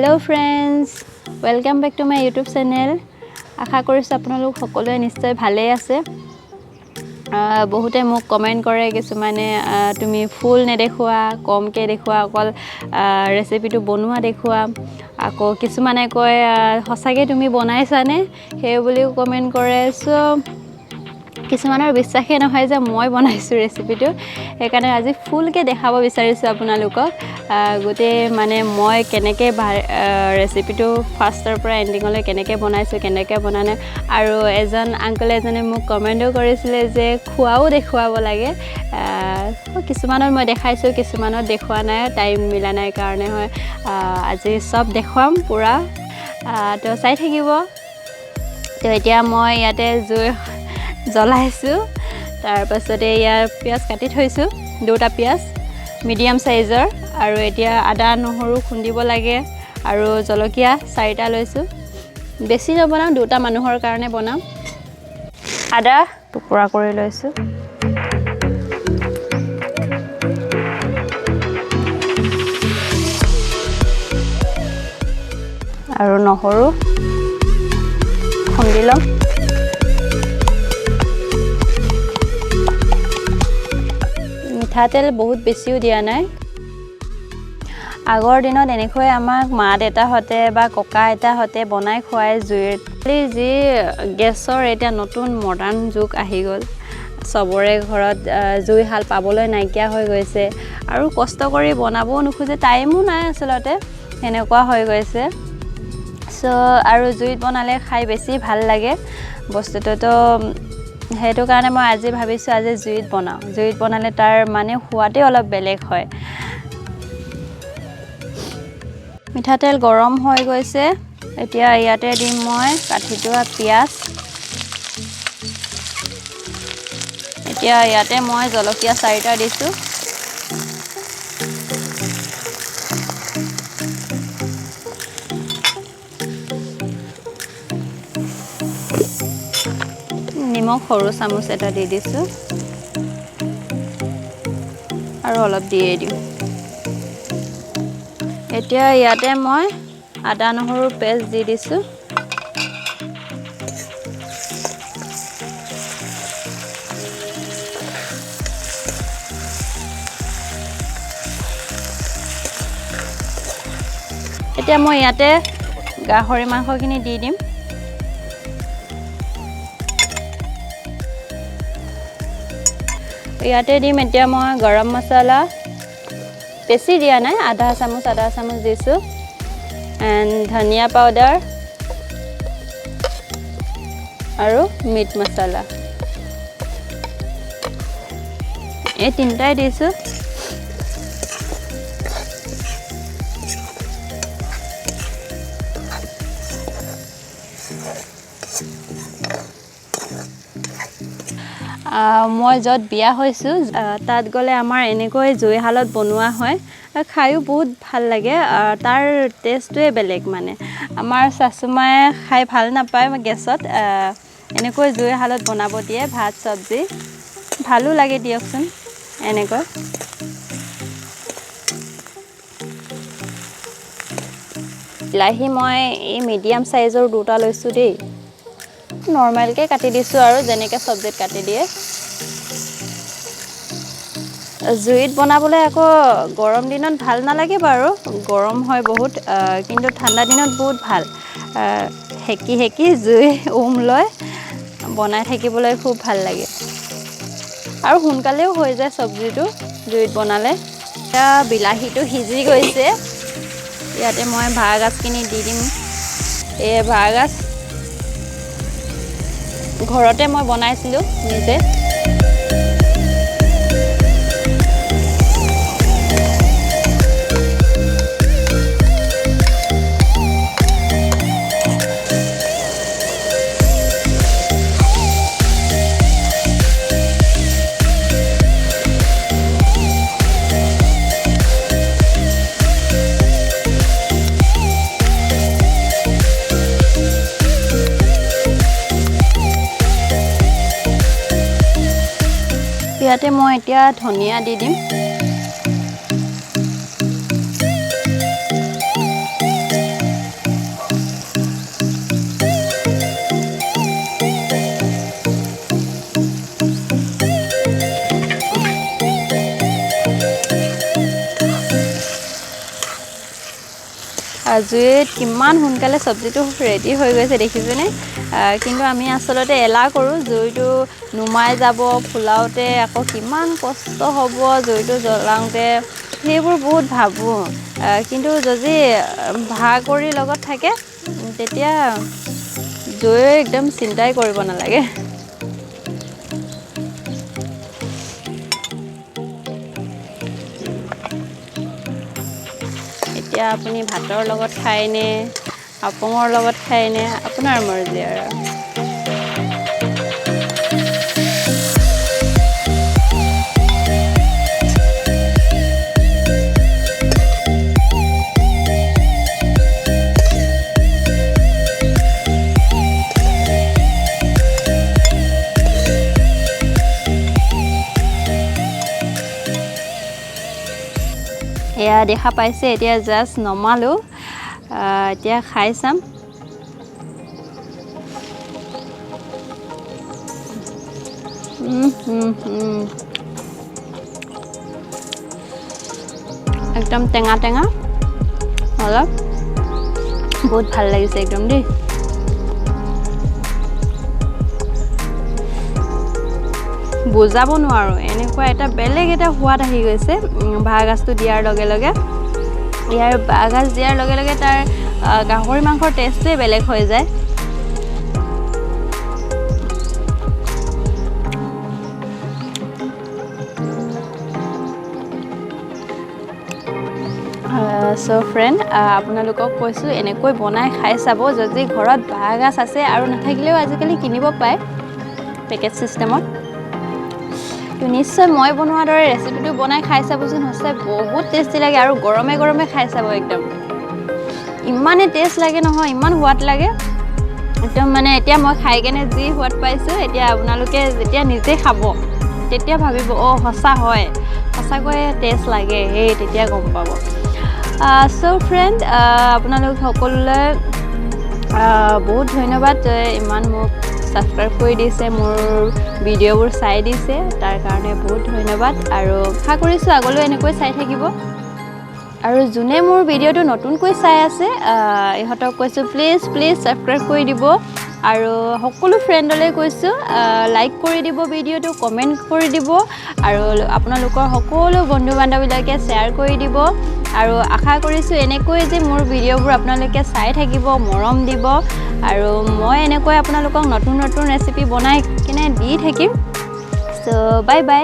hello friends welcome back to my YouTube channel आशा কৰিছো আপোনালোক সকলোৱে নিশ্চয় ভালে আছে বহুতে মোক কমেন্ট কৰে কিছুমানে তুমি ফুল নেদেখুৱা কমকে দেখুৱা অকল ৰেচিপিটো বনোৱা দেখুৱা আকৌ কিছুমানে কয় হসাকে তুমি বনাইছানে সেই বুলিও কমেন্ট কৰে সো কিছুমানৰ বিশ্বাসে নহয় যে মই বনাইছো ৰেচিপিটো সেইকাৰণে আজি ফুলকে দেখাব বিচাৰিছো আপোনালোকক গতে মানে মই কেনেকে ৰেচিপিটো ফাৰ্ষ্টৰ পৰা এন্ডিংলৈ কেনেকে বনাইছো কেনেকে বনানে আৰু এজন আঙ্কেল এজনে মোক কমেন্টও কৰিছিলে যে খুৱাও দেখুৱাব লাগে কিছুমানৰ মই দেখাইছো কিছুমানৰ দেখুৱা নাই টাইম মিলা নাই কাৰণে হয় আজি সব দেখুৱাম পুৰা তো চাই থাকিব তো এতিয়া মই ইয়াতে জুই জ্বলাইছো তাৰ পাছতে ইয়াৰ পিয়াজ কাটি থৈছো দুটা পিয়াজ মিডিয়াম সাইজৰ আৰু এতিয়া আদা নহৰু খুন্দিব লাগে আৰু জলকীয়া 4টা লৈছো বেছি নবনাম দুটা মানুহৰ কাৰণে বনাম আদা টুকুৰা কৰি লৈছো আৰু নহৰু খুন্দি লম মিঠাতেল বহুত বেছিও দিয়া নাই আগৰ দিনত এনেকৈ আমাক মা দেতা হতে বা ককা এটা হতে বনাই খুৱাই জুইৰ যি গেছৰ এটা নতুন মডাৰ্ন যুগ আহি গল সবৰে ঘৰত জুই হাল পাবলৈ নাইকিয়া হৈ গৈছে আৰু কষ্ট কৰি বনাবও নখুজে টাইমও নাই আসলতে এনেকুৱা হৈ গৈছে সো আৰু জুইত বনালে খাই বেছি ভাল লাগে বস্তুটো তো হেতু কাৰণে মই আজি ভাবিছো আজি জুইত বনাও জুইত বনালে তাৰ মানে সোৱাদে অলপ বেলেগ হয় মিঠাতেল গৰম হৈ গৈছে এতিয়া ইয়াতে দিম মই কাটি থোৱা পিয়াজ এতিয়া ইয়াতে মই জলকীয়া 4টা দিছো নিমখ সৰু চামুচ এটা দি দিছো আৰু অলপ দিয়ে দিম এতিয়া ইয়াতে মই আদা নহৰু পেষ্ট দি দিছো এতিয়া মই ইয়াতে গাহৰি মাংসখিনি দি দিম ইয়াতে দিম এতিয়া মই গৰম মছলা বেছি দিয়া নাই আধা চামুচ দিছো এন্ড ধনিয়া পাউডাৰ আৰু মিট মছলা এই তিনটাই দিছো মই যত বিয়া হৈছো তাত গলে আমাৰ এনেকৈ জুই হালত বনোৱা হয় খাইও বহুত ভাল লাগে তাৰ টেষ্টটোৱে বেলেগ মানে আমাৰ সাসুমায়ে খাই ভাল নাপায় গেছত এনেকৈ জুই হালত বনাব দিয়ে ভাত সবজি ভালো লাগে দিয়কচোন এনেকৈ বিলাহী মই এই মিডিয়াম সাইজৰ দুটা লৈছো দেই নৰমাল কে কাটি দিছো আৰু যেনেকে সবজিত কাটি দিয়ে জুইত বনাবলে আকৌ গৰম দিনত ভাল নালাগে বাৰু গৰম হয় বহুত কিন্তু ঠাণ্ডা দিনত বহুত ভাল হেকি জুই লয় বনাই থাকিবলৈ খুব ভাল লাগে আৰু সোনকালেও হৈ যায় সবজিটো জুইত বনালে এটা বিলাহীটো সিজি গৈছে ইয়াতে মই ভাগাজখিনি দি দিম এই ভাগাজ ঘৰতে মই বনাইছিলো নিজে ইয়াতে মই এতিয়া ধনিয়া দি দিম জুইত কিমান সোনকালে চব্জিটো ৰেডি হৈ গৈছে দেখিছেনে কিন্তু আমি আচলতে এলাহ কৰোঁ জুইটো নুমাই যাব ফুলাওতে আকৌ কিমান কষ্ট হ'ব জুইটো জ্বলাওঁতে সেইবোৰ বহুত ভাবোঁ কিন্তু যদি ভাগৰি লগত থাকে তেতিয়া জুই একদম চিন্তাই কৰিব নালাগে এতিয়া আপুনি ভাতৰ লগত খায়নে আপঙৰ লগত খায়নে আপোনাৰ মৰ্জি আৰু এয়া দেখা পাইছে এতিয়া জাষ্ট নমালো এতিয়া খাই চাম একদম টেঙা টেঙা অলপ বহুত ভাল লাগিছে একদম দেই বুজাব নোৱাৰো এনেকুৱা এটা বেলেগ এটা সোৱাদ আহি গৈছে বাঁহগাজটো দিয়াৰ লগে লগে ইয়াৰ বাঁহগাজ দিয়াৰ লগে লগে তাৰ গাহৰি মাংসৰ টেষ্টটোৱে বেলেগ হৈ যায় সো ফ্ৰেণ্ড আপোনালোকক কৈছোঁ এনেকৈ বনাই খাই চাব যদি ঘৰত বাঁহগাজ আছে আৰু নাথাকিলেও আজিকালি কিনিব পায় পেকেট চিষ্টেমত তো নিশ্চয় মই বনোৱাৰ দৰে ৰেচিপিটো বনাই খাই চাবচোন সঁচাই বহুত টেষ্টি লাগে আৰু গৰমে গৰমে খাই চাব একদম ইমানে টেষ্ট লাগে নহয় ইমান সোৱাদ লাগে একদম মানে এতিয়া মই খাই কেনে যি সোৱাদ পাইছোঁ এতিয়া আপোনালোকে যেতিয়া নিজে খাব তেতিয়া ভাবিব সঁচা হয় সঁচাকৈ টেষ্ট লাগে সেই তেতিয়া গম পাব সো ফ্ৰেণ্ড আপোনালোক সকলোলৈ বহুত ধন্যবাদ ইমান মোক সাবস্ক্ৰাইব কৰি দিছে মোৰ ভিডিঅ'বোৰ চাই দিছে তাৰ কাৰণে বহুত ধন্যবাদ আৰু আশা কৰিছোঁ আগলৈ এনেকৈ চাই থাকিব আৰু যোনে মোৰ ভিডিঅ'টো নতুনকৈ চাই আছে ইহঁতক কৈছোঁ প্লিজ সাবস্ক্ৰাইব কৰি দিব আৰু সকলো ফ্ৰেণ্ডলৈ কৈছোঁ লাইক কৰি দিব ভিডিঅ'টো কমেণ্ট কৰি দিব আৰু আপোনালোকৰ সকলো বন্ধু বান্ধৱীলৈকে শ্বেয়াৰ কৰি দিব আৰু আশা কৰিছোঁ এনেকৈ যে মোৰ ভিডিঅ'বোৰ আপোনালোকে চাই থাকিব মৰম দিব আৰু মই এনেকৈ আপোনালোকক নতুন নতুন ৰেচিপি বনাই কিনে দি থাকিম সো বাই বাই